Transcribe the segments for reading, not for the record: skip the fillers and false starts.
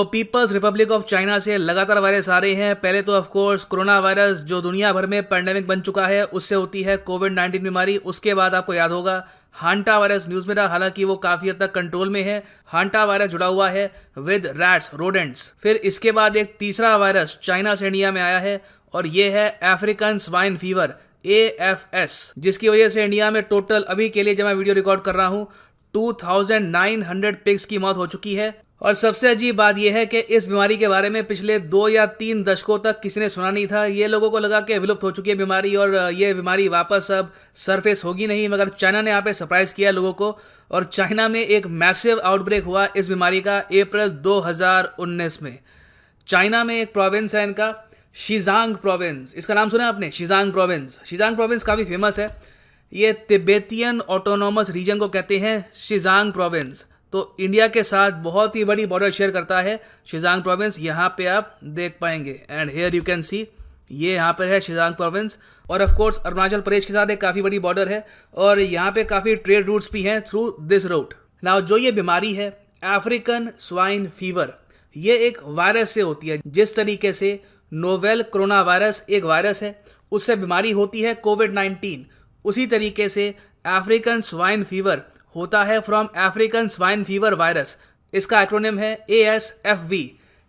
Peoples Republic of China से लगातार virus आ रहे हैं। पहले तो ऑफ कोर्स कोरोना वायरस जो दुनिया भर में पैंडेमिक बन चुका है, उससे होती है कोविड-19 बीमारी। उसके बाद आपको याद होगा हांटा वायरस न्यूज़ में रहा, हालांकि वो काफ़ी हद तक कंट्रोल में है। हांटा वायरस जुड़ा हुआ है विद रैट्स, रोडेंट्स। फिर इसके बाद एक तीसरा वायरस चाइना से इंडिया में आया है और ये है अफ्रीकन स्वाइन फीवर AFS, जिसकी वजह से इंडिया में टोटल अभी के लिए जब मैं वीडियो रिकॉर्ड कर रहा हूँ 2900 पिग्स की मौत हो चुकी है। और सबसे अजीब बात यह है कि इस बीमारी के बारे में पिछले 2 या 3 दशकों तक किसी ने सुना नहीं था। ये लोगों को लगा कि विलुप्त हो चुकी है बीमारी और ये बीमारी वापस अब सरफेस होगी नहीं, मगर चाइना ने यहाँ पे सरप्राइज किया लोगों को और चाइना में एक मैसिव आउटब्रेक हुआ इस बीमारी का अप्रैल 2019 में। चाइना में एक प्रोविंस है इनका, शीजांग प्रोविंस। इसका नाम सुना आपने? शीजांग प्रोविंस। शीजांग प्रोविंस काफ़ी फेमस है। ये तिब्बतियन ऑटोनॉमस रीजन को कहते हैं शीजांग प्रोविंस। तो इंडिया के साथ बहुत ही बड़ी बॉर्डर शेयर करता है शीजांग प्रोविंस। यहाँ पे आप देख पाएंगे and here you can see, ये यहाँ पर है शीजांग प्रोविंस। और ऑफ कोर्स अरुणाचल प्रदेश के साथ एक काफ़ी बड़ी बॉर्डर है और यहाँ पे काफ़ी ट्रेड रूट्स भी हैं थ्रू दिस रूट। नाउ जो ये बीमारी है अफ्रीकन स्वाइन फीवर, ये एक वायरस से होती है। जिस तरीके से नोवेल कोरोना वायरस एक वायरस है, उससे बीमारी होती है कोविड-19, उसी तरीके से अफ्रीकन स्वाइन फीवर होता है from African swine fever virus. इसका एक्रोनिम है ASFV।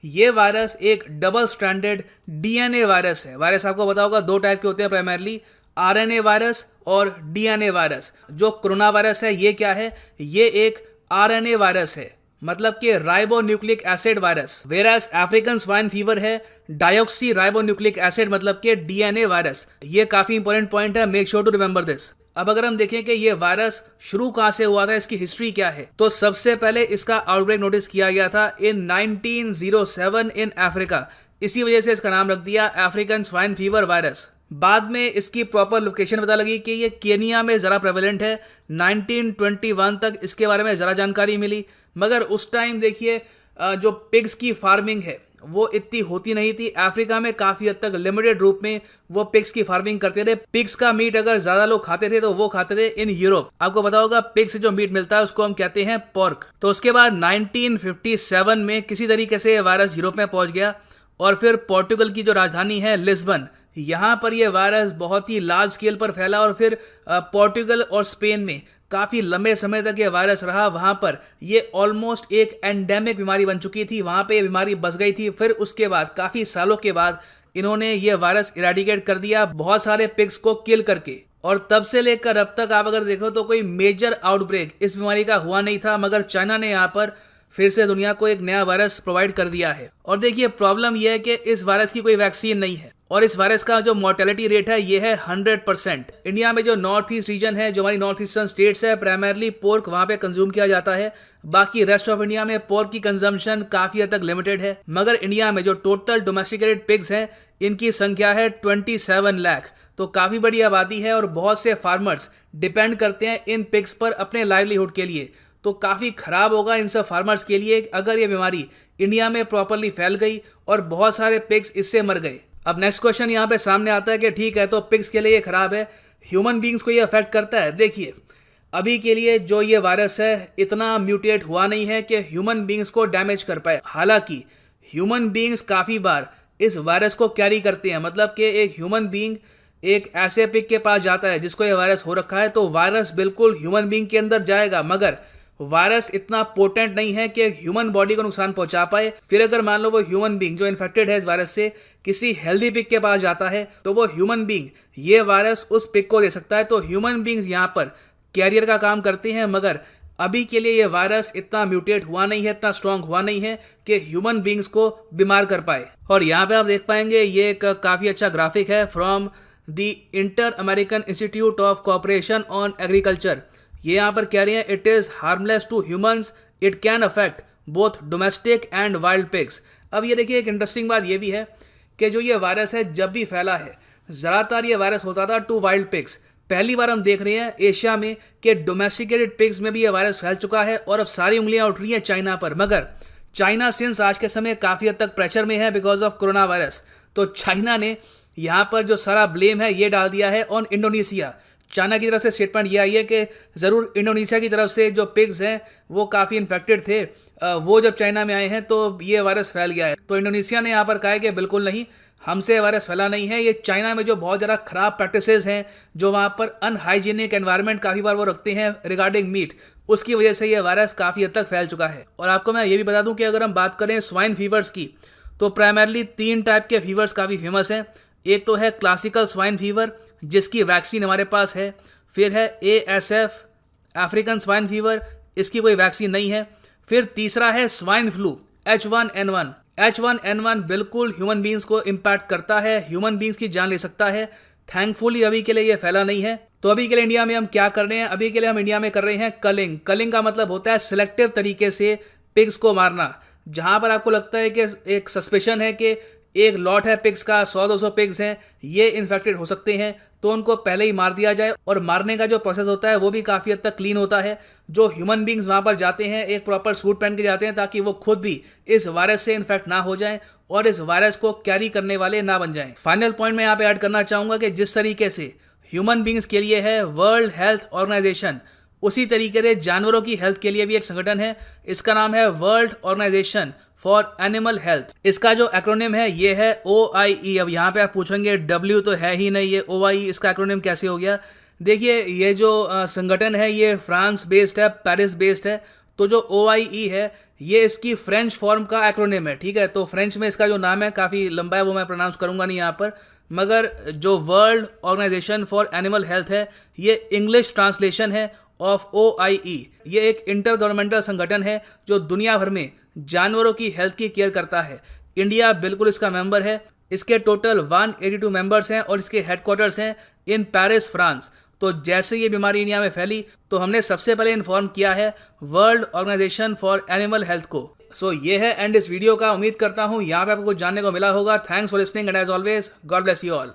ये वायरस एक डबल स्ट्रैंडेड DNA वायरस है। वायरस आपको पता होगा 2 टाइप के होते हैं प्राइमरली, RNA वायरस और DNA वायरस। जो कोरोना वायरस है ये क्या है? ये एक RNA वायरस है, मतलब कि ribo nucleic acid virus. Whereas African swine fever है डायोक्सी राइबो न्यूक्लिक एसिड, मतलब कि DNA वायरस। ये काफी इंपॉर्टेंट पॉइंट है, make sure to remember this. अब अगर हम देखें कि ये वायरस शुरू कहां से हुआ था, इसकी हिस्ट्री क्या है, तो सबसे पहले इसका आउटब्रेक नोटिस किया गया था इन 1907 इन अफ्रीका। इसी वजह से इसका नाम रख दिया अफ्रीकन स्वाइन फीवर वायरस। बाद में इसकी प्रॉपर लोकेशन पता लगी कि ये केनिया में ज़रा प्रेवलेंट है। 1921 तक इसके बारे में ज़रा जानकारी मिली, मगर उस टाइम देखिए जो पिग्स की फार्मिंग है वो इतनी होती नहीं थी। अफ्रीका में काफ़ी हद तक लिमिटेड रूप में वो पिग्स की फार्मिंग करते थे। पिग्स का मीट अगर ज़्यादा लोग खाते थे तो वो खाते थे इन यूरोप। आपको पता होगा पिग से जो मीट मिलता है उसको हम कहते हैं पोर्क। तो उसके बाद 1957 में किसी तरीके से वायरस यूरोप में पहुंच गया और फिर पोर्टुगल की जो राजधानी है लिस्बन, यहाँ पर यह वायरस बहुत ही लार्ज स्केल पर फैला और फिर पोर्टुगल और स्पेन में काफ़ी लंबे समय तक ये वायरस रहा। वहाँ पर ये ऑलमोस्ट एक एंडेमिक बीमारी बन चुकी थी, वहाँ पे ये बीमारी बस गई थी। फिर उसके बाद काफ़ी सालों के बाद इन्होंने ये वायरस इरेडिकेट कर दिया बहुत सारे पिग्स को किल करके। और तब से लेकर अब तक आप अगर देखो तो कोई मेजर आउटब्रेक इस बीमारी का हुआ नहीं था, मगर चाइना ने यहाँ पर फिर से दुनिया को एक नया वायरस प्रोवाइड कर दिया है। और देखिए प्रॉब्लम यह है कि इस वायरस की कोई वैक्सीन नहीं है और इस वायरस का जो मोर्टेलिटी रेट है ये है 100%। इंडिया में जो नॉर्थ ईस्ट रीजन है, जो हमारी नॉर्थ ईस्टर्न स्टेट्स है, प्राइमरली पोर्क वहाँ पे कंज्यूम किया जाता है। बाकी रेस्ट ऑफ इंडिया में पोर्क की कंजम्पशन काफ़ी हद तक लिमिटेड है। मगर इंडिया में जो टोटल डोमेस्टिकेटेड पिग्स हैं इनकी संख्या है 27 लाख। तो काफ़ी बड़ी आबादी है और बहुत से फार्मर्स डिपेंड करते हैं इन पिग्स पर अपने लाइवलीहुड के लिए। तो काफ़ी ख़राब होगा इन सब फार्मर्स के लिए अगर ये बीमारी इंडिया में प्रॉपरली फैल गई और बहुत सारे पिग्स इससे मर गए। अब नेक्स्ट क्वेश्चन यहाँ पे सामने आता है कि ठीक है तो पिग्स के लिए ये ख़राब है, ह्यूमन बींग्स को ये अफेक्ट करता है। देखिए अभी के लिए जो ये वायरस है इतना म्यूटेट हुआ नहीं है कि ह्यूमन बींग्स को डैमेज कर पाए। हालांकि ह्यूमन बींग्स काफ़ी बार इस वायरस को कैरी करते हैं, मतलब कि एक ह्यूमन बींग एक ऐसे पिग के पास जाता है जिसको ये वायरस हो रखा है तो वायरस बिल्कुल ह्यूमन बींग के अंदर जाएगा, मगर वायरस इतना पोटेंट नहीं है कि ह्यूमन बॉडी को नुकसान पहुंचा पाए। फिर अगर मान लो वो ह्यूमन बींग जो इन्फेक्टेड है इस वायरस से किसी हेल्दी पिग के पास जाता है तो वो ह्यूमन बींग ये वायरस उस पिग को दे सकता है। तो ह्यूमन बींग्स यहाँ पर कैरियर का काम करते हैं, मगर अभी के लिए ये वायरस इतना म्यूटेट हुआ नहीं है, इतना स्ट्रांग हुआ नहीं है कि ह्यूमन बींग्स को बीमार कर पाए। और यहाँ पे आप देख पाएंगे ये एक काफ़ी अच्छा ग्राफिक है from the Inter American Institute of Cooperation on Agriculture. ये यहाँ पर कह रहे हैं it is harmless to humans, it can affect both domestic and wild pigs. अब ये देखिए एक इंटरेस्टिंग बात ये भी है कि जो ये वायरस है जब भी फैला है ज़्यादातर ये वायरस होता था टू वाइल्ड पिग्स। पहली बार हम देख रहे हैं एशिया में कि डोमेस्टिकेटेड पिग्स में भी ये वायरस फैल चुका है और अब सारी उंगलियां उठ रही हैं चाइना पर। मगर चाइना सिंस आज के समय काफ़ी हद तक प्रेशर में है बिकॉज ऑफ कोरोना वायरस, तो चाइना ने यहाँ पर जो सारा ब्लेम है ये डाल दिया है ऑन इंडोनेशिया। चाइना की तरफ से स्टेटमेंट ये आई है कि ज़रूर इंडोनेशिया की तरफ से जो पिग्स हैं वो काफ़ी इन्फेक्टेड थे, वो जब चाइना में आए हैं तो ये वायरस फैल गया है। तो इंडोनेशिया ने यहाँ पर कहा है कि बिल्कुल नहीं, हमसे वायरस फैला नहीं है। ये चाइना में जो बहुत ज़्यादा ख़राब प्रैक्टिसेस हैं, जो वहाँ पर अनहाइजीनिक एनवायरनमेंट काफ़ी बार वो रखते हैं रिगार्डिंग मीट, उसकी वजह से ये वायरस काफ़ी हद तक फैल चुका है। और आपको मैं ये भी बता दूं कि अगर हम बात करें स्वाइन फीवर्स की, तो प्राइमरली 3 टाइप के फीवर्स काफ़ी फेमस हैं। एक तो है क्लासिकल स्वाइन फीवर, जिसकी वैक्सीन हमारे पास है। फिर है ASF, अफ्रीकन स्वाइन फीवर, इसकी कोई वैक्सीन नहीं है। फिर तीसरा है स्वाइन फ्लू H1N1। H1N1 बिल्कुल ह्यूमन बींग्स को इम्पैक्ट करता है, ह्यूमन बींग्स की जान ले सकता है। थैंकफुली अभी के लिए ये फैला नहीं है। तो अभी के लिए इंडिया में हम क्या कर रहे हैं? अभी के लिए हम इंडिया में कर रहे हैं कलिंग। कलिंग का मतलब होता है सिलेक्टिव तरीके से पिग्स को मारना। जहां पर आपको लगता है कि एक सस्पेशन है कि एक लॉट है पिग्स का, 100-200 पिग्स हैं, ये इन्फेक्टेड हो सकते हैं, तो उनको पहले ही मार दिया जाए। और मारने का जो प्रोसेस होता है वो भी काफ़ी हद तक क्लीन होता है। जो ह्यूमन बींग्स वहाँ पर जाते हैं एक प्रॉपर सूट पहन के जाते हैं, ताकि वो खुद भी इस वायरस से इन्फेक्ट ना हो जाएं और इस वायरस को कैरी करने वाले ना बन जाएं। फाइनल पॉइंट मैं यहाँ पे ऐड करना चाहूँगा कि जिस तरीके से ह्यूमन बींग्स के लिए है वर्ल्ड हेल्थ ऑर्गेनाइजेशन, उसी तरीके से जानवरों की हेल्थ के लिए भी एक संगठन है। इसका नाम है World Organisation for Animal Health. इसका जो एक्रोनिम है ये है OIE। अब यहाँ पे आप पूछेंगे W तो है ही नहीं, ये OIE इसका एक्रोनिम कैसे हो गया? देखिए, ये जो संगठन है ये फ्रांस बेस्ड है, पेरिस बेस्ड है। तो जो OIE है ये इसकी फ्रेंच फॉर्म का एक्रोनिम है, ठीक है। तो फ्रेंच में इसका जो नाम है काफ़ी लंबा है, वो मैं प्रोनाउंस करूँगा नहीं यहाँ पर, मगर जो World Organisation for Animal Health है ये इंग्लिश ट्रांसलेशन है ऑफ OIE। ये एक इंटर गवर्नमेंटल संगठन है जो दुनिया भर में जानवरों की हेल्थ की केयर करता है। इंडिया बिल्कुल इसका मेंबर है। इसके टोटल 182 मेंबर्स हैं और इसके हेडक्वार्टर्स हैं इन पेरिस, फ्रांस। तो जैसे ये बीमारी इंडिया में फैली तो हमने सबसे पहले इन्फॉर्म किया है World Organisation for Animal Health को। सो ये है एंड इस वीडियो का। उम्मीद करता हूँ यहाँ पे आपको कुछ जानने को मिला होगा। Thanks for listening and as always God bless you all.